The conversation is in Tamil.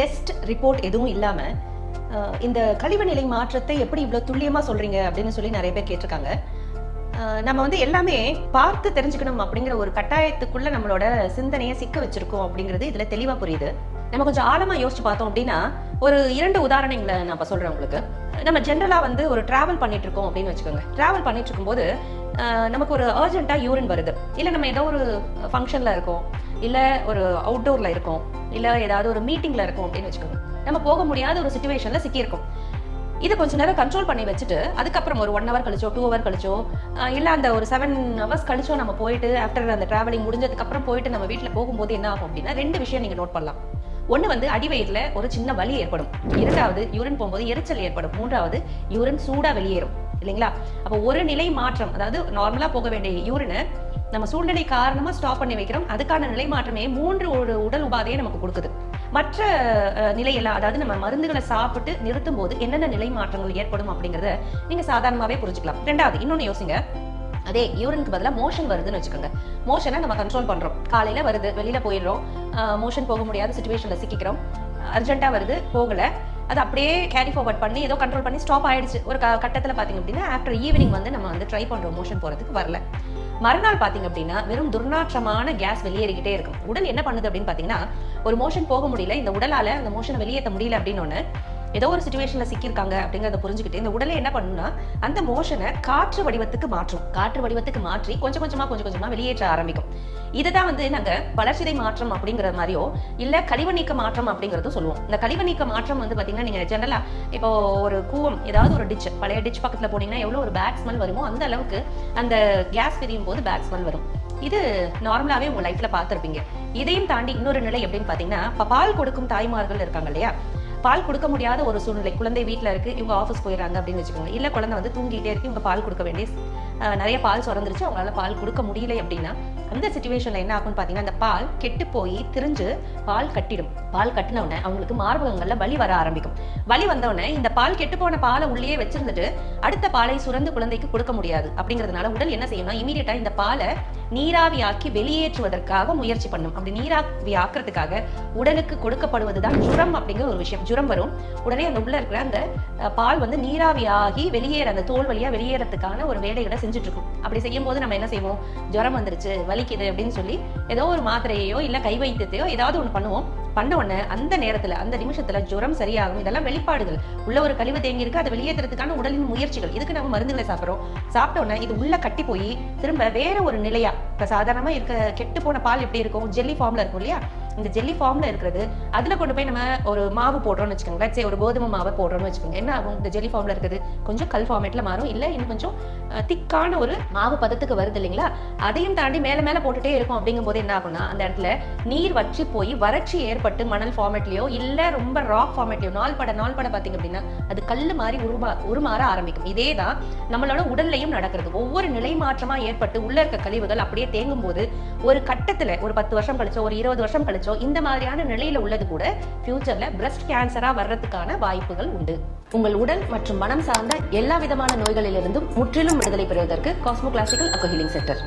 டெஸ்ட் ரிப்போர்ட் எதுவும் இல்லாமல் இந்த கழிவு நிலை மாற்றத்தை எப்படி இவ்வளோ துல்லியமாக சொல்கிறீங்க அப்படின்னு சொல்லி நிறைய பேர் கேட்டிருக்காங்க. நம்ம வந்து எல்லாமே பார்த்து தெரிஞ்சுக்கணும் அப்படிங்கிற ஒரு கட்டாயத்துக்குள்ள நம்மளோட சிந்தனையை சிக்க வச்சிருக்கோம் அப்படிங்கிறது இதில் தெளிவாக புரியுது. நம்ம கொஞ்சம் ஆழமாக யோசிச்சு பார்த்தோம் அப்படின்னா ஒரு 2 உதாரணங்களை நான் இப்போ சொல்கிறேன் உங்களுக்கு. நம்ம ஜென்ரலாக வந்து ஒரு ட்ராவல் பண்ணிட்டு இருக்கோம் அப்படின்னு வச்சுக்கோங்க. ட்ராவல் பண்ணிட்டு இருக்கும்போது நமக்கு ஒரு அர்ஜென்ட்டாக யூரின் வருது, இல்லை நம்ம ஏதோ ஒரு ஃபங்க்ஷனில் இருக்கோம், இல்லை ஒரு அவுட்டோரில் இருக்கோம், இல்லை ஏதாவது ஒரு மீட்டிங்கில் இருக்கோம் அப்படின்னு வச்சுக்கோங்க. நம்ம போக முடியாத ஒரு சுச்சுவேஷனில் சிக்கியிருக்கோம். இதை கொஞ்சம் நேரம் கண்ட்ரோல் பண்ணி வச்சுட்டு அதுக்கப்புறம் ஒரு 1 ஹவர் கழிச்சோ 2 ஹவர் கழிச்சோ இல்லை அந்த ஒரு 7 ஹவர்ஸ் கழிச்சோ நம்ம போயிட்டு ஆஃப்டர் அந்த ட்ராவலிங் முடிஞ்சதுக்கப்புறம் போயிட்டு நம்ம வீட்டில் போகும்போது என்ன ஆகும் அப்படின்னா 2 விஷயம் நீங்கள் நோட் பண்ணலாம். ஒன்று வந்து அடிவயிறில் ஒரு சின்ன வலி ஏற்படும், 2வது யூரின் போகும்போது எரிச்சல் ஏற்படும், 3வது யூரின் சூடாக வெளியேறும் இல்லைங்களா. அப்போ ஒரு நிலை மாற்றம், அதாவது நார்மலாக போக வேண்டிய யூரினை நம்ம சூழ்நிலை காரணமாக ஸ்டாப் பண்ணி வைக்கிறோம். அதுக்கான நிலை மாற்றமே 3 உடல் உபாதையை நமக்கு கொடுக்குது. மற்ற நிலையெல்லாம், அதாவது நம்ம மருந்துகளை சாப்பிட்டு நிறுத்தும் போது என்னென்ன நிலை மாற்றங்கள் ஏற்படும் அப்படிங்கிறத நீங்கள் சாதாரணமாகவே புரிஞ்சுக்கலாம். 2வது இன்னொன்று யோசிங்க. அதே யூரினுக்கு பதிலாக மோஷன் வருதுன்னு வச்சுக்கோங்க. மோஷனை நம்ம கண்ட்ரோல் பண்ணுறோம். காலையில் வருது, வெளியில் போயிடுறோம், மோஷன் போக முடியாத சுச்சுவேஷனில் சிக்கிக்கிறோம், அர்ஜென்ட்டாக வருது, போகலை, அது அப்படியே கேரி ஃபார்வர்ட் பண்ணி ஏதோ கண்ட்ரோல் பண்ணி ஸ்டாப் ஆயிடுச்சு. ஒரு கட்டத்தில் பார்த்தீங்க அப்படின்னா ஆஃப்டர் ஈவினிங் வந்து நம்ம வந்து ட்ரை பண்ணுறோம் மோஷன் போகிறதுக்கு, வரல. மறுநாள் பார்த்தீங்க அப்படின்னா வெறும் துர்நாற்றமான கேஸ் வெளியேறிக்கிட்டே இருக்கும். உடல் என்ன பண்ணுது அப்படின்னு பார்த்தீங்கன்னா, ஒரு மோஷன் போக முடியல, இந்த உடலால் அந்த மோஷனை வெளியேற்ற முடியல அப்படின்னு ஒன்று ஏதோ ஒரு சுச்சுவேஷனில் சிக்கியிருக்காங்க அப்படிங்கிறத புரிஞ்சுக்கிட்டு இந்த உடலை என்ன பண்ணுன்னா அந்த மோஷனை காற்று வடிவத்துக்கு மாற்றும். காற்று வடிவத்துக்கு மாற்றி கொஞ்சம் கொஞ்சமாக வெளியேற்ற ஆரம்பிக்கும். இதை தான் வந்து நாங்கள் வளர்ச்சிதை மாற்றம் அப்படிங்கிற மாதிரியோ இல்லை கழிவு நீக்க மாற்றம் அப்படிங்கிறதும் சொல்லுவோம். இந்த கழிவு நீக்க மாற்றம் வந்து பார்த்தீங்கன்னா நீங்கள் ஜென்ரலாக இப்போ ஒரு கூவம், ஏதாவது ஒரு டிச், பழைய டிச் பக்கத்தில் போனீங்கன்னா எவ்வளோ ஒரு பேட் ஸ்மெல் வருமோ அந்த அளவுக்கு அந்த கேஸ் பிரியும் போது பேட் ஸ்மெல் வரும். இது நார்மலாகவே உங்கள் லைஃப்பில் பார்த்துருப்பீங்க. இதையும் தாண்டி இன்னொரு நிலை எப்படின்னு பார்த்தீங்கன்னா, இப்போ பால் கொடுக்கும் தாய்மார்கள் இருக்காங்க இல்லையா, பால் கொடுக்க முடியாத ஒரு சூழ்நிலை, குழந்தை வீட்டில் இருக்குது, இவங்க ஆஃபீஸ் போயிடறாங்க அப்படின்னு வச்சுக்கோங்க, இல்லை குழந்தை வந்து தூங்கிட்டே இருக்கு, இவங்க பால் கொடுக்க வேண்டிய நிறைய பால் சுரந்துருச்சு, அவங்களால பால் கொடுக்க முடியலை அப்படின்னா அந்த சிச்சுவேஷனில் என்ன ஆகும்னு பார்த்தீங்கன்னா அந்த பால் கெட்டு போய் திரிஞ்சு பால் கட்டிடும். பால் கட்டின உடனே அவங்களுக்கு மார்பகங்களில் வலி வர ஆரம்பிக்கும். வலி வந்தவுடனே இந்த பால் கெட்டு போன பாலை உள்ளே வச்சிருந்துட்டு அடுத்த பாலை சுரந்து குழந்தைக்கு கொடுக்க முடியாது. அப்படிங்கிறதுனால உடல் என்ன செய்யணும்னா இமீடியட்டா இந்த பாலை நீராவியாக்கி வெளியேற்றுவதற்காக முயற்சி பண்ணும். அப்படி நீராவி ஆக்குறதுக்காக உடலுக்கு கொடுக்கப்படுவதுதான் ஜுரம் அப்படிங்கிற ஒரு விஷயம். ஜுரம் வரும், உடனே அந்த உள்ள இருக்கிற அந்த பால் வந்து நீராவியாகி வெளியேற, அந்த தோல் வழியா வெளியேறதுக்கான ஒரு வேலைகளை செஞ்சுட்டு இருக்கும். அப்படி செய்யும் போது நம்ம என்ன செய்வோம், ஜுரம் வந்துருச்சு, வலிக்குது அப்படின்னு சொல்லி ஏதோ ஒரு மாத்திரையோ இல்லை கை வைத்தியத்தையோ ஏதாவது ஒன்று பண்ணுவோம். பண்ண உடனே அந்த நேரத்துல அந்த நிமிஷத்துல ஜுரம் சரியாகும். இதெல்லாம் வெளிப்பாடுகள். உள்ள ஒரு கழிவு தேங்கி இருக்கு, அதை வெளியேற்றுறதுக்கான உடலின் முயற்சிகள். இதுக்கு நம்ம மருந்துகளை சாப்பிட்றோம். சாப்பிட்ட உடனே இது உள்ள கட்டி போய் திரும்ப வேற ஒரு நிலையா, இப்ப சாதாரணமா இருக்க கெட்டு போன பால் எப்படி இருக்கும், ஜெல்லி ஃபார்ம்ல இருக்கும் இல்லையா, இந்த ஜெல்லி ஃபார்ம்ல இருக்கிறது அதுல கொண்டு போய் நம்ம ஒரு மாவு போடுறோம்னு வச்சுக்கோங்க, சரி ஒரு கோதுமை மாவை போடுறோம்னு வச்சுக்கோங்க, என்ன ஆகும், இந்த ஜெல்லி ஃபார்ம்ல இருக்கிறது கொஞ்சம் கல் ஃபார்மேட்ல மாறும், இல்லை இன்னும் கொஞ்சம் திக்கான ஒரு மாவு பதத்துக்கு வருது இல்லைங்களா. அதையும் தாண்டி மேல மேல போட்டுட்டே இருக்கும். அப்படிங்கும் போது என்ன ஆகும்னா அந்த இடத்துல நீர் வற்றி போய் வறட்சி ஏற்பட்டு மணல் ஃபார்மேட்லயோ இல்ல ரொம்ப ராக் ஃபார்மேட்லயோ நாள் பட பாத்தீங்க அப்படின்னா அது கல்லு மாதிரி உருமாற ஆரம்பிக்கும். இதே தான் நம்மளோட உடல்லையும் நடக்கிறது. ஒவ்வொரு நிலை மாற்றமா ஏற்பட்டு உள்ள இருக்க கழிவுகள் அப்படியே தேங்கும் போது ஒரு கட்டத்துல ஒரு 10 வருஷம் கழிச்சோ ஒரு 20 வருஷம் கழிச்சோ இந்த மாதிரியான நிலையில உள்ளது கூட ஃபியூச்சர்ல பிரஸ்ட் கேன்சரா வர்றதுக்கான வாய்ப்புகள் உண்டு. உங்கள் உடல் மற்றும் மனம் சார்ந்த எல்லா விதமான நோய்களிலிருந்தும் முற்றிலும் விடுதலை பெறுவதற்கு Cosmo classical Aqua healing centre.